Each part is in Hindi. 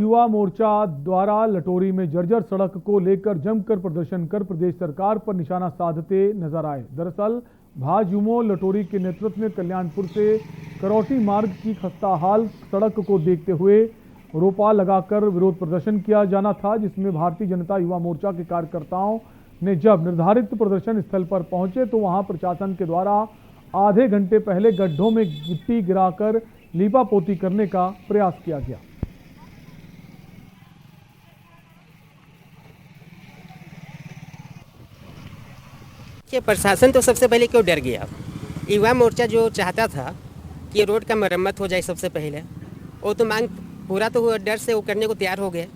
युवा मोर्चा द्वारा लटोरी में जर्जर सड़क को लेकर जमकर प्रदर्शन कर प्रदेश सरकार पर निशाना साधते नजर आए। दरअसल भाजयुमो लटोरी के नेतृत्व में कल्याणपुर से करौटी मार्ग की खस्ताहाल सड़क को देखते हुए रोपा लगाकर विरोध प्रदर्शन किया जाना था, जिसमें भारतीय जनता युवा मोर्चा के कार्यकर्ताओं ने जब निर्धारित प्रदर्शन स्थल पर पहुंचे तो वहां प्रशासन के द्वारा आधे घंटे पहले गड्ढों में गिट्टी गिराकर लीपापोती करने का प्रयास किया गया। कि प्रशासन तो सबसे पहले क्यों डर गया। युवा मोर्चा जो चाहता था कि रोड का मरम्मत हो जाए, सबसे पहले वो तो मांग पूरा तो हुआ, डर से वो करने को तैयार हो गए।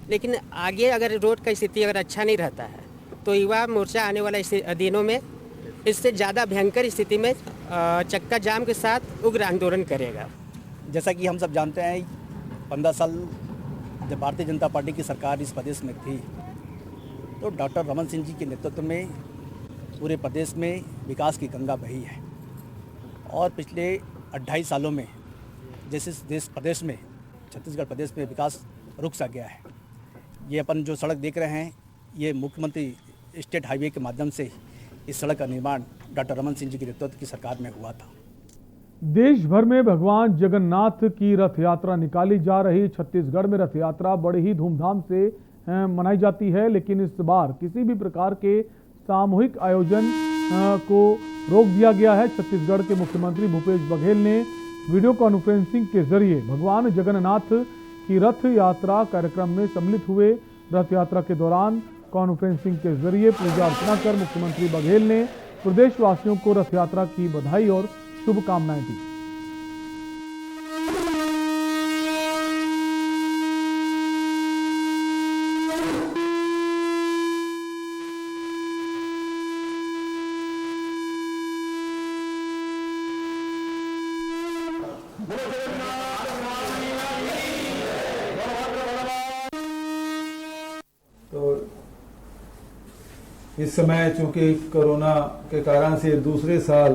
लेकिन आगे अगर रोड का स्थिति अगर अच्छा नहीं रहता है तो युवा मोर्चा आने वाले दिनों में इससे ज़्यादा भयंकर स्थिति में चक्का जाम के साथ उग्र आंदोलन करेगा। जैसा कि हम सब जानते हैं, 15 साल जब भारतीय जनता पार्टी की सरकार इस प्रदेश में थी तो डॉक्टर रमन सिंह जी के नेतृत्व में पूरे प्रदेश में विकास की गंगा बही है। और पिछले 28 सालों में जैसे प्रदेश में छत्तीसगढ़ प्रदेश में विकास रुक सा गया है। ये अपन जो सड़क देख रहे हैं, ये मुख्यमंत्री स्टेट हाईवे के माध्यम से इस सड़क का निर्माण डॉक्टर रमन सिंह जी के नेतृत्व की सरकार में हुआ था। देश भर में भगवान जगन्नाथ की रथ यात्रा निकाली जा रही। छत्तीसगढ़ में रथ यात्रा बड़े ही धूमधाम से मनाई जाती है, लेकिन इस बार किसी भी प्रकार के सामूहिक आयोजन को रोक दिया गया है। छत्तीसगढ़ के मुख्यमंत्री भूपेश बघेल ने वीडियो कॉन्फ्रेंसिंग के जरिए भगवान जगन्नाथ की रथ यात्रा कार्यक्रम में सम्मिलित हुए। रथ यात्रा के दौरान कॉन्फ्रेंसिंग के जरिए पूजा अर्चना कर मुख्यमंत्री बघेल ने प्रदेशवासियों को रथ यात्रा की बधाई और शुभकामनाएं दी। तो इस समय चूंकि कोरोना के कारण से दूसरे साल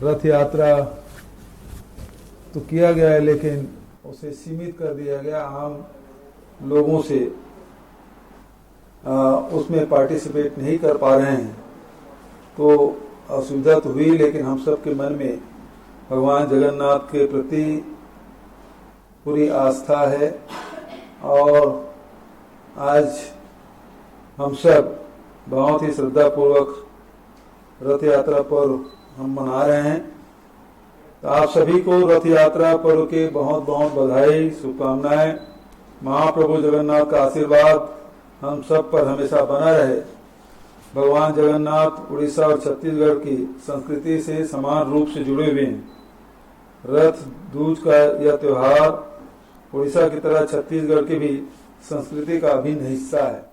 रथ यात्रा तो किया गया है, लेकिन उसे सीमित कर दिया गया। आम लोगों से उसमें पार्टिसिपेट नहीं कर पा रहे हैं, तो असुविधा तो हुई, लेकिन हम सबके मन में भगवान जगन्नाथ के प्रति पूरी आस्था है। और आज हम सब बहुत ही श्रद्धापूर्वक रथ यात्रा पर्व हम मना रहे हैं। तो आप सभी को रथ यात्रा पर्व के बहुत बहुत बधाई, शुभकामनाएं। महाप्रभु जगन्नाथ का आशीर्वाद हम सब पर हमेशा बना रहे। भगवान जगन्नाथ उड़ीसा और छत्तीसगढ़ की संस्कृति से समान रूप से जुड़े हुए हैं। रथ दूज का यह त्योहार उड़ीसा की तरह छत्तीसगढ़ की भी संस्कृति का अभिन्न हिस्सा है।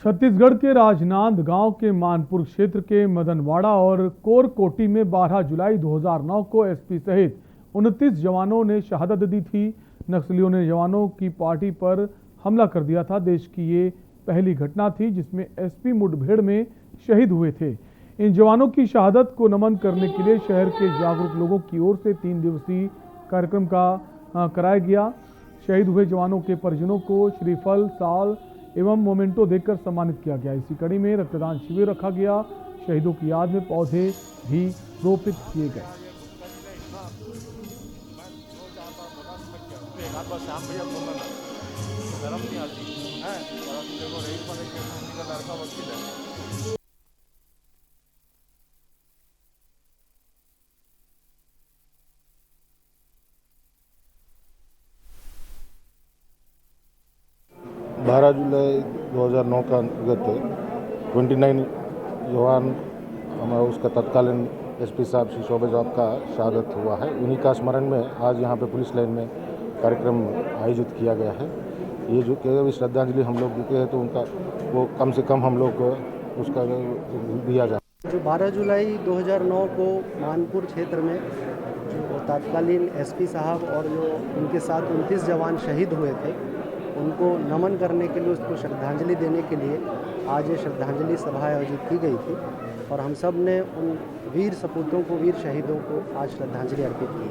छत्तीसगढ़ के राजनांदगांव के मानपुर क्षेत्र के मदनवाड़ा और कोरकोटी में 12 जुलाई 2009 को एसपी सहित 29 जवानों ने शहादत दी थी। नक्सलियों ने जवानों की पार्टी पर हमला कर दिया था। देश की ये पहली घटना थी जिसमें एसपी मुठभेड़ में शहीद हुए थे। इन जवानों की शहादत को नमन करने के लिए शहर के जागरूक लोगों की ओर से 3 दिवसीय कार्यक्रम का कराया गया। शहीद हुए जवानों के परिजनों को श्रीफल, साल एवं मोमेंटो देकर सम्मानित किया गया। इसी कड़ी में रक्तदान शिविर रखा गया। शहीदों की याद में पौधे भी रोपित किए गए। बारह जुलाई 2009 का अंतर्गत 29 जवान हमारा उसका तत्कालीन एसपी साहब श्री शोभा साहब का शहादत हुआ है। उन्हीं का स्मरण में आज यहाँ पे पुलिस लाइन में कार्यक्रम आयोजित किया गया है। ये जो कि श्रद्धांजलि हम लोग देते हैं तो उनका वो कम से कम हम लोग उसका दिया जाए। जो 12 जुलाई 2009 को मानपुर क्षेत्र में जो तत्कालीन एसपी साहब और जो उनके साथ 29 जवान शहीद हुए थे, उनको नमन करने के लिए, उसको श्रद्धांजलि देने के लिए आज ये श्रद्धांजलि सभा आयोजित की गई थी और हम सब ने उन वीर सपूतों को, वीर शहीदों को आज श्रद्धांजलि अर्पित की।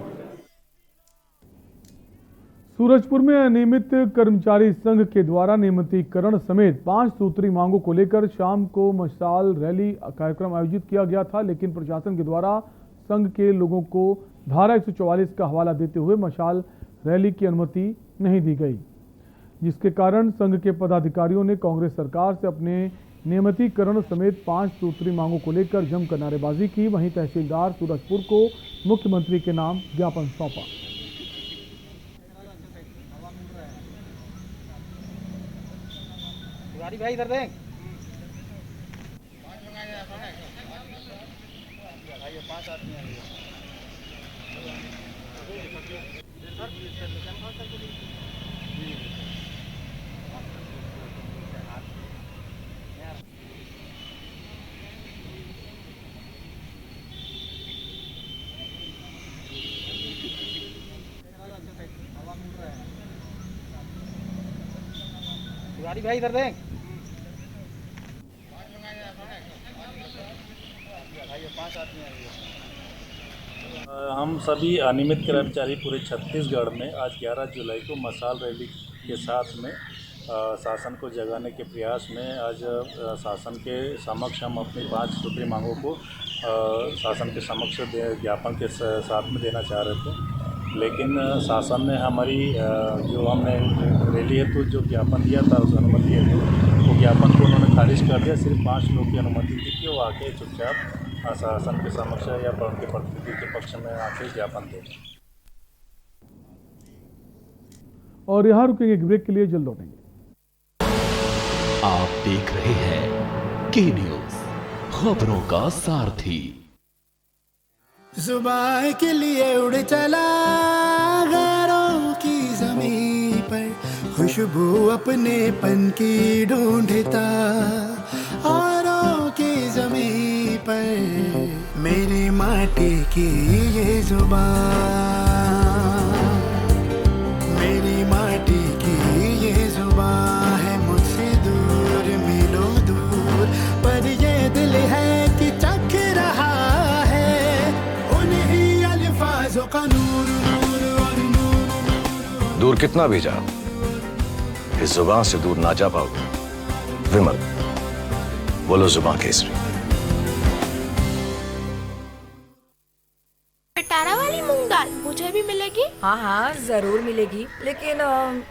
सूरजपुर में अनियमित कर्मचारी संघ के द्वारा नियमितीकरण समेत 5 सूत्री मांगों को लेकर शाम को मशाल रैली कार्यक्रम आयोजित किया गया था, लेकिन प्रशासन के द्वारा संघ के लोगों को धारा 144 का हवाला देते हुए मशाल रैली की अनुमति नहीं दी गई, जिसके कारण संघ के पदाधिकारियों ने कांग्रेस सरकार से अपने नियमितीकरण समेत 5 सूत्री मांगों को लेकर जमकर नारेबाजी की। वहीं तहसीलदार सूरजपुर को मुख्यमंत्री के नाम ज्ञापन सौंपा। भाई इधर दें। तिवारी भाई इधर दें। हम सभी अनियमित कर्मचारी पूरे छत्तीसगढ़ में आज 11 जुलाई को मशाल रैली के साथ में शासन को जगाने के प्रयास में आज शासन के समक्ष हम अपनी 5 सूत्री मांगों को शासन के समक्ष ज्ञापन के साथ में देना चाह रहे थे, लेकिन शासन ने हमारी जो हमने रैली हेतु जो ज्ञापन दिया था उस अनुमति हेतु वो ज्ञापन को उन्होंने खारिज कर दिया। सिर्फ 5 लोग की अनुमति दी कि वो आके चुपचाप शासन के समक्ष या उनके प्रतिनिधि के पक्ष में आके ज्ञापन दें। और यहाँ रुकेंगे ब्रेक के लिए, जल्द लौटेंगे। आप देख रहे हैं के न्यूज, खबरों का सारथी। जुबान के लिए उड़ चला गैरों की ज़मीं पर, खुशबू अपनेपन की ढूंढता औरों की ज़मीं पर, मेरी माटी की ये जुबान, मेरी माटी की ये जुबान है मुझसे दूर मीलों दूर, पर ये दिल है कि चख रहा है उन्हीं अल्फाजों का नूर नूर और नूर। दूर कितना भी जाओ, इस जुबान से दूर ना जा पाओगे। विमल, बोलो जुबान केसरी। पिटारा वाली मूंग दाल मुझे भी मिलेगी? हाँ हाँ जरूर मिलेगी, लेकिन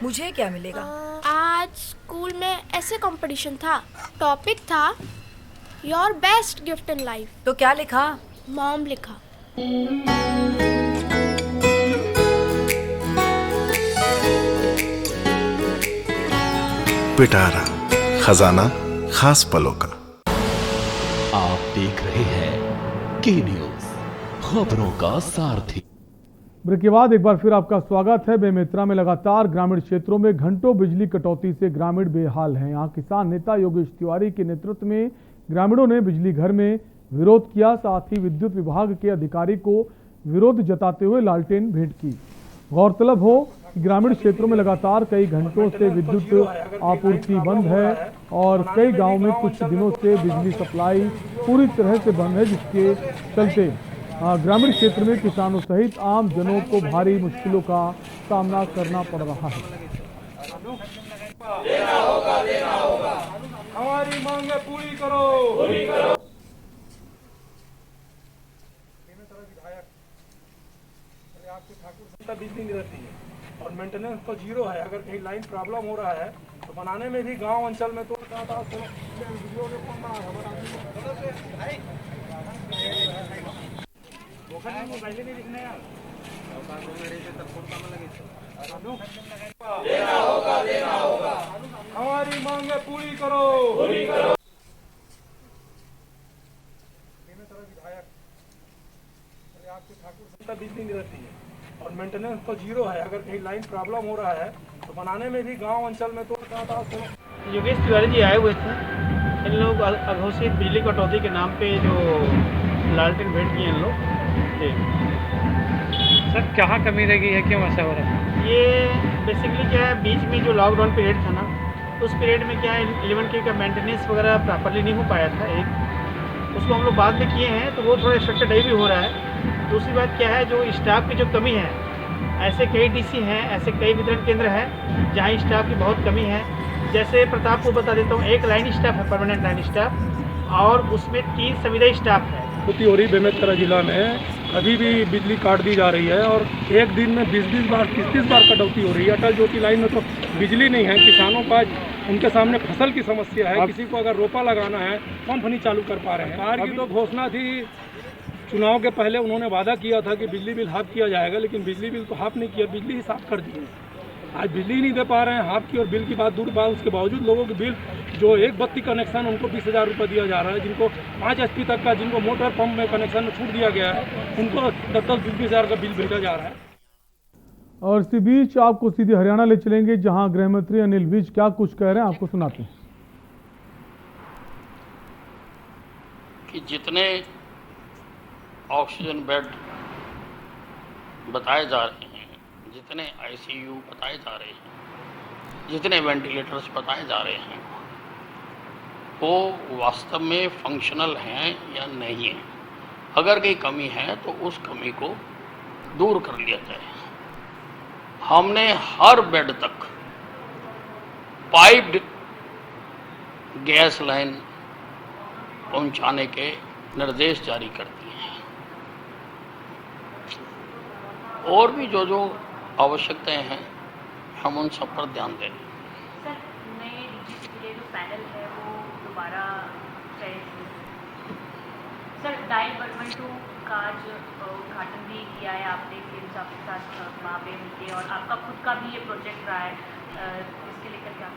मुझे क्या मिलेगा? आज स्कूल में ऐसे कंपटीशन था, टॉपिक था your best gift in life. तो क्या लिखा? मॉम लिखा। पिटारा, खजाना खास पलों का। आप देख रहे हैं के न्यूज, खबरों का सारथी। ब्रेक के बाद एक बार फिर आपका स्वागत है। बेमेतरा में लगातार ग्रामीण क्षेत्रों में घंटों बिजली कटौती से ग्रामीण बेहाल हैं। यहाँ किसान नेता योगेश तिवारी के नेतृत्व में ग्रामीणों ने बिजली घर में विरोध किया, साथ ही विद्युत विभाग के अधिकारी को विरोध जताते हुए लालटेन भेंट की। गौरतलब हो कि ग्रामीण क्षेत्रों में लगातार कई घंटों से विद्युत आपूर्ति बंद है और कई गांवों में कुछ दिनों से बिजली सप्लाई पूरी तरह से बंद है, जिसके चलते ग्रामीण क्षेत्र में किसानों सहित आम जनों को भारी मुश्किलों का सामना करना पड़ रहा है। देना होगा, हमारी मांगे पूरी करो। बिजली नहीं रहती है और मेंटेनेंस तो जीरो है। अगर कहीं लाइन प्रॉब्लम हो रहा है तो बनाने में भी गांव अंचल में तो देना होगा, हमारी मांगे पूरी करो। बिजली नहीं रहती है और मेंटेनेंस तो जीरो है। अगर कहीं लाइन प्रॉब्लम हो रहा है तो बनाने में भी गांव अंचल में तो योगेश तिवारी जी आए हुए थे। इन लोग अघोषित बिजली कटौती के नाम पे जो लालटेन भेंट किए इन लोग। सर कहाँ कमी रह गई है, क्यों ऐसा हो रहा है? ये बेसिकली क्या है, बीच में जो लॉकडाउन पीरियड था ना, उस पीरियड में क्या है 11 के का मेंटेनेंस वगैरह प्रॉपरली नहीं हो पाया था। एक उसको हम लोग बाद में किए हैं तो वो थोड़ा स्ट्रक्चर भी हो रहा है। दूसरी बात क्या है, जो स्टाफ की जो कमी है ऐसे कई डीसी हैं, ऐसे कई वितरण केंद्र हैं जहाँ स्टाफ की बहुत कमी है। जैसे प्रताप को बता देता हूँ, एक लाइन स्टाफ है, परमानेंट लाइन स्टाफ, और उसमें 3 संविदा स्टाफ है। कटौती हो रही बेमेतरा जिला में, अभी भी बिजली काट दी जा रही है और एक दिन में 20-20 बार 30-30 बार कटौती हो रही है। अटल ज्योति लाइन में तो बिजली नहीं है, किसानों का उनके सामने फसल की समस्या है। किसी को अगर रोपा लगाना है, पंप नहीं चालू कर पा रहे हैं। सरकार की तो घोषणा थी, चुनाव के पहले उन्होंने वादा किया था कि बिजली बिल हाफ किया जाएगा, लेकिन बिजली बिल तो हाफ नहीं किया, बिजली ही साफ कर दी है। आज बिजली नहीं दे पा रहे हैं, हाफ की और बिल की बात दूर बात, उसके बावजूद लोगों के बिल जो एक बत्ती कनेक्शन उनको 20,000 रुपये दिया जा रहा है, जिनको 5 HP तक का, जिनको मोटर पंप में कनेक्शन में छूट दिया गया है, उनको 10-20 का बिल भेजा जा रहा है। और इसी बीच आपको सीधे हरियाणा ले चलेंगे, जहां गृह मंत्री अनिल विज क्या कुछ कह रहे हैं आपको सुनाते हैं। कि जितने ऑक्सीजन बेड बताए जा रहे हैं, जितने ICU बताए जा रहे हैं, जितने वेंटिलेटर्स बताए जा रहे हैं, वो वास्तव में फंक्शनल हैं या नहीं है। अगर कोई कमी है तो उस कमी को दूर कर लिया जाए। हमने हर बेड तक पाइप्ड गैस लाइन पहुंचाने के निर्देश जारी कर दिए हैं। और भी जो जो आवश्यकताएं हैं, हम उन सब पर ध्यान दें। सर, नए DGP के लिए जो पैनल है वो दोबारा चयन। सर, डायल बर्मन 2 का आज उद्घाटन भी किया है आपने, फिल्म साहब के साथ वहाँ पे मिलके, और आपका खुद का भी ये प्रोजेक्ट रहा है, इसके लेकर क्या?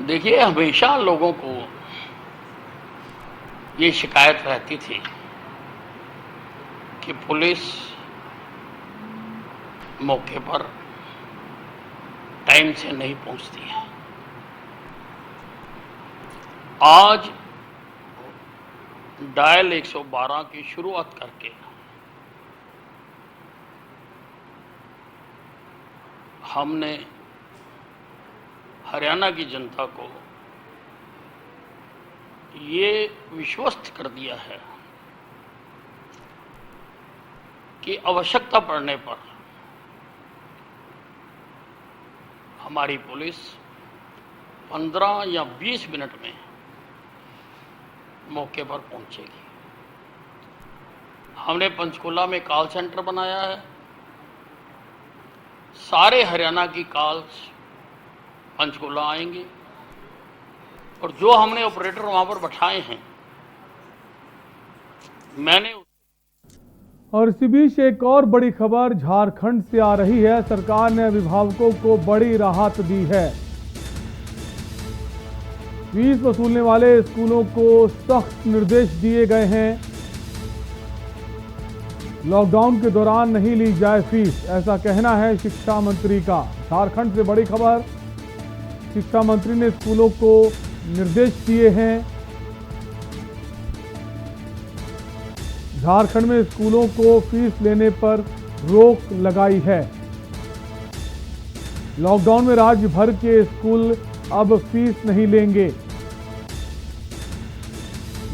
देखिए, हमेशा लोगों को ये शिकायत रहती थी कि पुलिस मौके पर टाइम से नहीं पहुंचती है। आज डायल 112 की शुरुआत करके हमने हरियाणा की जनता को ये विश्वस्त कर दिया है कि आवश्यकता पड़ने पर हमारी पुलिस 15 या 20 मिनट में मौके पर पहुंचेगी। हमने पंचकुला में कॉल सेंटर बनाया है। सारे हरियाणा की कॉल्स पंचकुला आएंगे, और जो हमने ऑपरेटर वहां पर बैठाए हैं, मैंने। और इसी बीच एक और बड़ी खबर झारखंड से आ रही है। सरकार ने अभिभावकों को बड़ी राहत दी है। फीस वसूलने वाले स्कूलों को सख्त निर्देश दिए गए हैं। लॉकडाउन के दौरान नहीं ली जाए फीस, ऐसा कहना है शिक्षा मंत्री का। झारखंड से बड़ी खबर, शिक्षा मंत्री ने स्कूलों को निर्देश दिए हैं। झारखंड में स्कूलों को फीस लेने पर रोक लगाई है। लॉकडाउन में राज्य भर के स्कूल अब फीस नहीं लेंगे।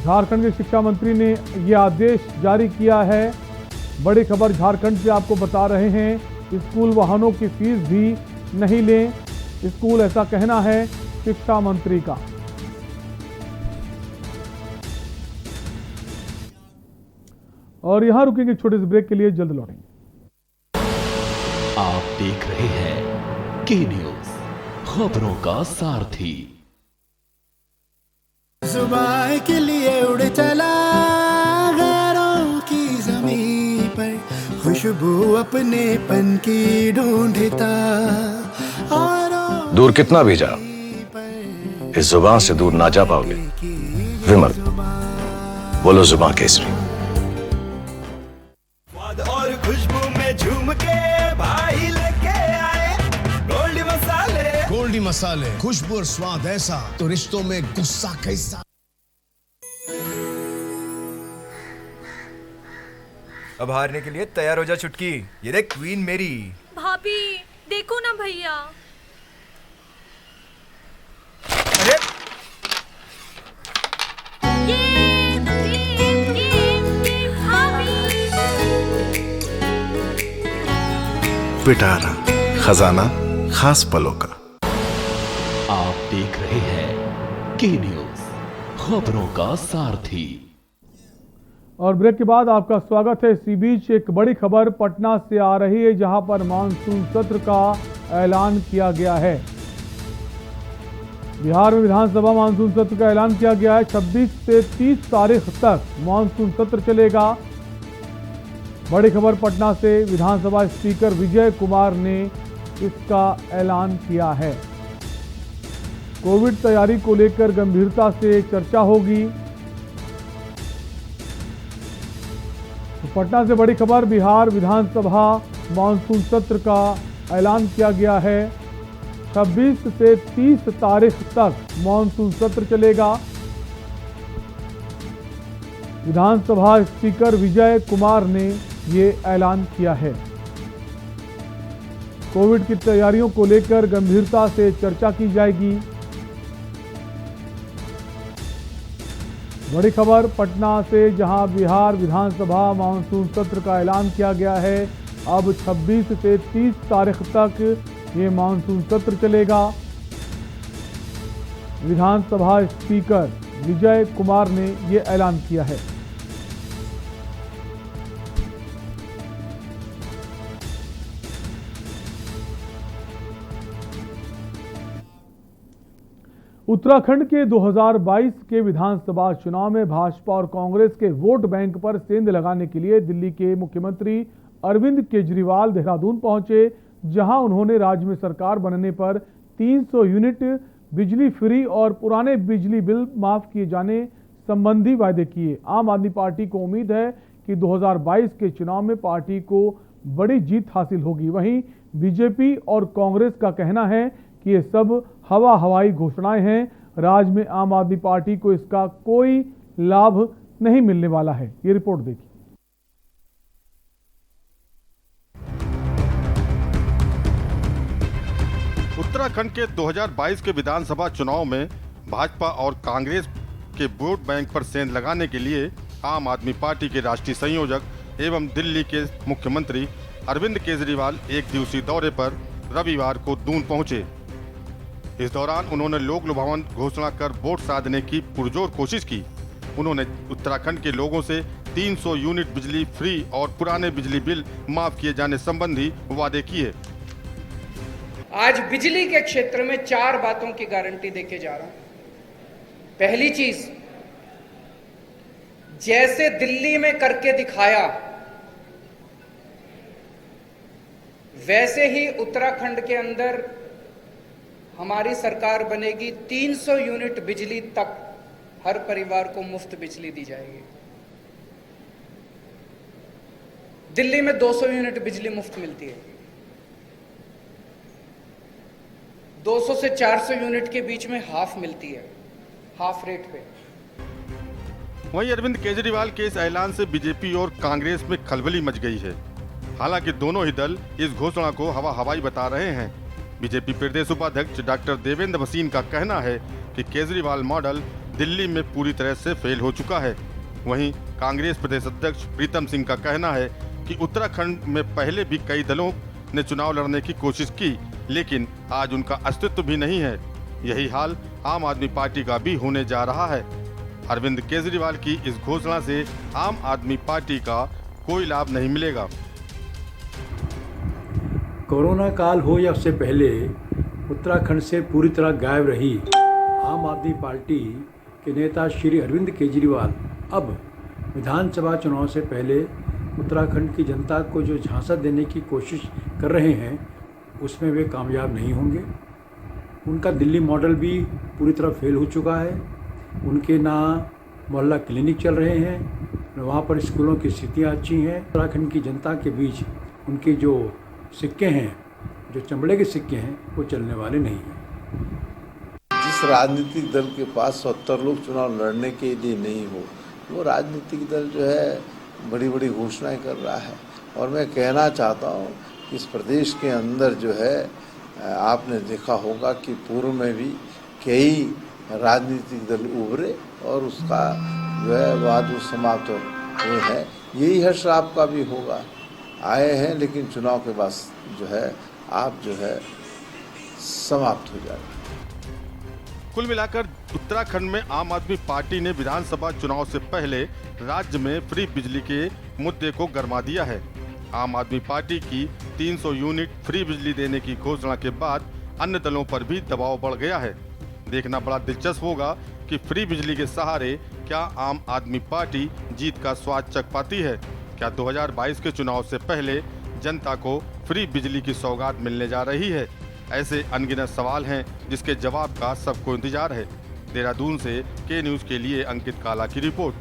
झारखंड के शिक्षा मंत्री ने यह आदेश जारी किया है। बड़ी खबर झारखंड से आपको बता रहे हैं, स्कूल वाहनों की फीस भी नहीं लें स्कूल, ऐसा कहना है शिक्षा मंत्री का। और यहां रुकेंगे छोटे से ब्रेक के लिए, जल्द लौटेंगे। आप देख रहे हैं के न्यूज, खबरों का सारथी। जुबान के लिए उड़ चला गैरों की जमीन पर, खुशबू अपने पन की ढूंढता। दूर कितना भी जा, इस जुबान से दूर ना जा पाओगे। विमल, बोलो जुबान केसरी। और खुशबू में झूम के भाई लेके आए गोल्डी मसाले। गोल्डी मसाले, खुशबू और स्वाद ऐसा तो रिश्तों में गुस्सा कैसा। अब हारने के लिए तैयार हो जा चुटकी, ये देख क्वीन मेरी। भाभी देखो ना भैया। अरे पिटारा, खजाना खास पलों का। आप देख रहे हैं के न्यूज, खबरों का सारथी। और ब्रेक के बाद आपका स्वागत है। इसी बीच एक बड़ी खबर पटना से आ रही है, जहां पर मानसून सत्र का ऐलान किया गया है। बिहार में विधानसभा मानसून सत्र का ऐलान किया गया है। 26 से 30 तारीख तक मानसून सत्र चलेगा। बड़ी खबर पटना से, विधानसभा स्पीकर विजय कुमार ने इसका ऐलान किया है। कोविड तैयारी को लेकर गंभीरता से चर्चा होगी। तो पटना से बड़ी खबर, बिहार विधानसभा मानसून सत्र का ऐलान किया गया है। 26 से 30 तारीख तक मानसून सत्र चलेगा। विधानसभा स्पीकर विजय कुमार ने ये ऐलान किया है। कोविड की तैयारियों को लेकर गंभीरता से चर्चा की जाएगी। बड़ी खबर पटना से, जहां बिहार विधानसभा मानसून सत्र का ऐलान किया गया है। अब 26 से 30 तारीख तक ये मानसून सत्र चलेगा। विधानसभा स्पीकर विजय कुमार ने ये ऐलान किया है। उत्तराखंड के 2022 के विधानसभा चुनाव में भाजपा और कांग्रेस के वोट बैंक पर सेंध लगाने के लिए दिल्ली के मुख्यमंत्री अरविंद केजरीवाल देहरादून पहुंचे, जहां उन्होंने राज्य में सरकार बनने पर 300 यूनिट बिजली फ्री और पुराने बिजली बिल माफ किए जाने संबंधी वायदे किए। आम आदमी पार्टी को उम्मीद है कि 2022 के चुनाव में पार्टी को बड़ी जीत हासिल होगी। वहीं बीजेपी और कांग्रेस का कहना है कि ये सब हवाई घोषणाएं हैं। राज्य में आम आदमी पार्टी को इसका कोई लाभ नहीं मिलने वाला है। ये रिपोर्ट देखिए। उत्तराखंड के 2022 के विधानसभा चुनाव में भाजपा और कांग्रेस के वोट बैंक पर सेंध लगाने के लिए आम आदमी पार्टी के राष्ट्रीय संयोजक एवं दिल्ली के मुख्यमंत्री अरविंद केजरीवाल एक दिवसीय दौरे पर रविवार को दून पहुंचे। इस दौरान उन्होंने लोक लुभावन घोषणा कर वोट साधने की पुरजोर कोशिश की। उन्होंने उत्तराखंड के लोगों से 300 यूनिट बिजली फ्री और पुराने बिजली बिल माफ किए जाने संबंधी वादे किए। आज बिजली के क्षेत्र में 4 बातों की गारंटी देके जा रहा हूं। पहली चीज, जैसे दिल्ली में करके दिखाया वैसे ही उत्तराखंड के अंदर हमारी सरकार बनेगी। 300 यूनिट बिजली तक हर परिवार को मुफ्त बिजली दी जाएगी। दिल्ली में 200 यूनिट बिजली मुफ्त मिलती है। 200 से 400 यूनिट के बीच में हाफ मिलती है, हाफ रेट पे। वहीं अरविंद केजरीवाल के इस ऐलान से बीजेपी और कांग्रेस में खलबली मच गई है। हालांकि दोनों ही दल इस घोषणा को हवाई बता रहे हैं। बीजेपी प्रदेश उपाध्यक्ष डॉक्टर देवेंद्र भसीन का कहना है कि केजरीवाल मॉडल दिल्ली में पूरी तरह से फेल हो चुका है। वहीं कांग्रेस प्रदेश अध्यक्ष प्रीतम सिंह का कहना है कि उत्तराखंड में पहले भी कई दलों ने चुनाव लड़ने की कोशिश की, लेकिन आज उनका अस्तित्व भी नहीं है। यही हाल आम आदमी पार्टी का भी होने जा रहा है। अरविंद केजरीवाल की इस घोषणा से आम आदमी पार्टी का कोई लाभ नहीं मिलेगा। कोरोना काल हो या उससे पहले उत्तराखंड से पूरी तरह गायब रही आम आदमी पार्टी के नेता श्री अरविंद केजरीवाल अब विधानसभा चुनाव से पहले उत्तराखंड की जनता को जो झांसा देने की कोशिश कर रहे हैं उसमें वे कामयाब नहीं होंगे। उनका दिल्ली मॉडल भी पूरी तरह फेल हो चुका है। उनके ना मोहल्ला क्लिनिक चल रहे हैं, वहाँ पर स्कूलों की स्थितियाँ अच्छी हैं। उत्तराखंड की जनता के बीच उनके जो सिक्के हैं, जो चमड़े के सिक्के हैं, वो चलने वाले नहीं हैं। जिस राजनीतिक दल के पास 70 लोग चुनाव लड़ने के लिए नहीं हो, वो राजनीतिक दल जो है बड़ी बड़ी घोषणाएं कर रहा है। और मैं कहना चाहता हूँ कि इस प्रदेश के अंदर जो है आपने देखा होगा कि पूर्व में भी कई राजनीतिक दल उभरे और उसका जो है बाद वो समाप्त हुए हैं। यही हर्ष आपका भी होगा आए हैं, लेकिन चुनाव के बाद जो है आप जो है समाप्त हो जाएगा। कुल मिलाकर उत्तराखंड में आम आदमी पार्टी ने विधानसभा चुनाव से पहले राज्य में फ्री बिजली के मुद्दे को गरमा दिया है। आम आदमी पार्टी की 300 यूनिट फ्री बिजली देने की घोषणा के बाद अन्य दलों पर भी दबाव बढ़ गया है। देखना बड़ा दिलचस्प होगा कि फ्री बिजली के सहारे क्या आम आदमी पार्टी जीत का स्वाद चख पाती है। क्या 2022 के चुनाव से पहले जनता को फ्री बिजली की सौगात मिलने जा रही है? ऐसे अनगिनत सवाल हैं जिसके जवाब का सबको इंतजार है। देहरादून से के न्यूज़ के लिए अंकित काला की रिपोर्ट।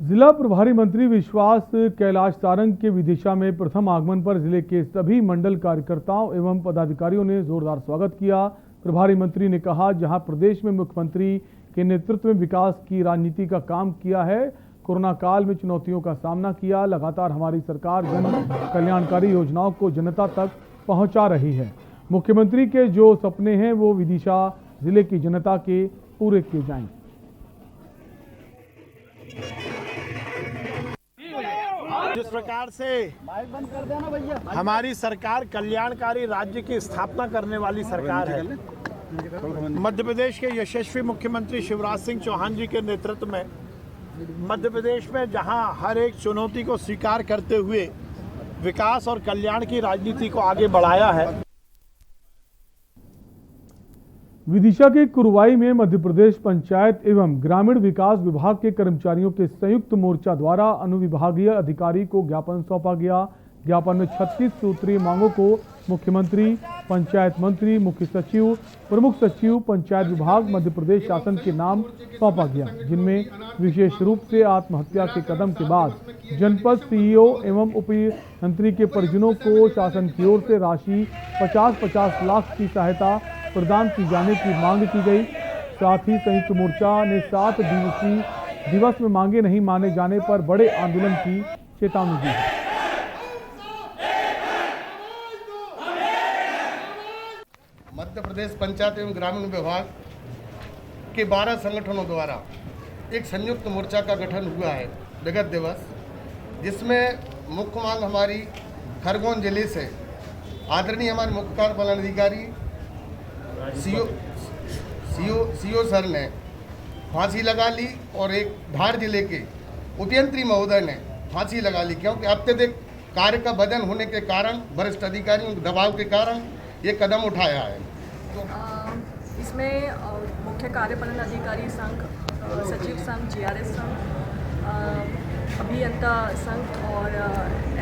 जिला प्रभारी मंत्री विश्वास कैलाश सारंग के विदिशा में प्रथम आगमन पर जिले के सभी मंडल कार्यकर्ताओं एवं पदाधिकारियों ने जोरदार स्वागत किया। प्रभारी मंत्री ने कहा, जहां प्रदेश में मुख्यमंत्री के नेतृत्व में विकास की राजनीति का काम किया है, कोरोना काल में चुनौतियों का सामना किया, लगातार हमारी सरकार जन कल्याणकारी योजनाओं को जनता तक पहुंचा रही है। मुख्यमंत्री के जो सपने हैं वो विदिशा जिले की जनता के पूरे किए जाएंगे। जिस प्रकार से हमारी सरकार कल्याणकारी राज्य की स्थापना करने वाली सरकार है, मध्य प्रदेश के यशस्वी मुख्यमंत्री शिवराज सिंह चौहान जी के नेतृत्व में मध्य प्रदेश में जहां हर एक चुनौती को स्वीकार करते हुए विकास और कल्याण की राजनीति को आगे बढ़ाया है। विदिशा के कुरवाई में मध्य प्रदेश पंचायत एवं ग्रामीण विकास विभाग के कर्मचारियों के संयुक्त मोर्चा द्वारा अनुविभागीय अधिकारी को ज्ञापन सौंपा गया। ज्ञापन में 36 सूत्रीय मांगों को मुख्यमंत्री, पंचायत मंत्री, मुख्य सचिव, प्रमुख सचिव, पंचायत विभाग, मध्य प्रदेश शासन के नाम सौंपा गया, जिनमें विशेष रूप से आत्महत्या के कदम के बाद जनपद सीईओ एवं उपमंत्री के परिजनों को शासन की ओर से राशि 50-50 लाख की सहायता प्रदान की जाने की मांग की गई। साथ ही संयुक्त मोर्चा ने 7 दिवस में मांगे नहीं माने जाने पर बड़े आंदोलन की चेतावनी दी है। मध्य प्रदेश पंचायत एवं ग्रामीण विभाग के 12 संगठनों द्वारा एक संयुक्त मोर्चा का गठन हुआ है विगत दिवस, जिसमें मुख्य मांग हमारी खरगोन जिले से आदरणीय हमारे मुख्य कार्यपालन अधिकारी सीओ सर ने फांसी लगा ली और एक धार जिले के उपयंत्री महोदय ने फांसी लगा ली, क्योंकि अत्यधिक कार्य का वजन होने के कारण वरिष्ठ अधिकारियों के दबाव के कारण ये कदम उठाया है। तो इसमें मुख्य कार्यपालन अधिकारी संघ, सचिव संघ, GRS संघ, अभियंता संघ और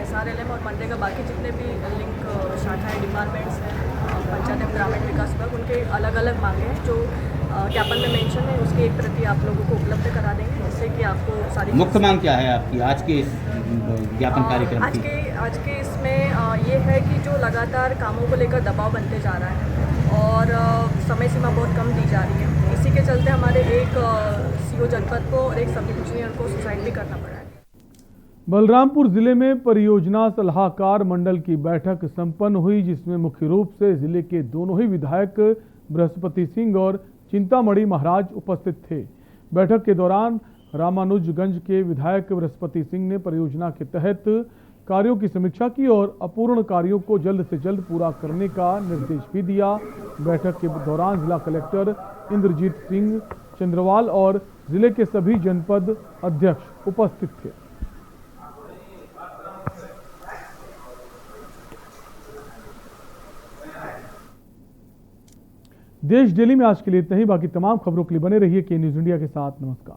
SRLM और मनरेगा बाकी जितने भी लिंक शाखाएं डिपार्टमेंट्स हैं पंचायत एवं ग्रामीण विकास विभाग, उनके अलग अलग मांगे हैं जो ज्ञापन में मेंशन है। उसकी एक प्रति आप लोगों को उपलब्ध करा देंगे, जिससे कि आपको सारी मुख्य मांग क्या है आपकी आज के ज्ञापन कार्यक्रम की? आज के इसमें ये है कि जो लगातार कामों को लेकर दबाव बनते जा रहा है और समय सीमा बहुत कम दी जा रही है, इसी के चलते हमारे एक CO जनपद को और एक सब इंजीनियर को सुसाइड भी करना पड़ा है। बलरामपुर जिले में परियोजना सलाहकार मंडल की बैठक संपन्न हुई, जिसमें मुख्य रूप से जिले के दोनों ही विधायक बृहस्पति सिंह और चिंतामणि महाराज उपस्थित थे। बैठक के दौरान रामानुजगंज के विधायक बृहस्पति सिंह ने परियोजना के तहत कार्यों की समीक्षा की और अपूर्ण कार्यों को जल्द से जल्द पूरा करने का निर्देश भी दिया। बैठक के दौरान जिला कलेक्टर इंद्रजीत सिंह चंद्रवाल और जिले के सभी जनपद अध्यक्ष उपस्थित थे। देश डेली में आज के लिए इतना ही। बाकी तमाम खबरों के लिए बने रहिए के न्यूज़ इंडिया के साथ। नमस्कार।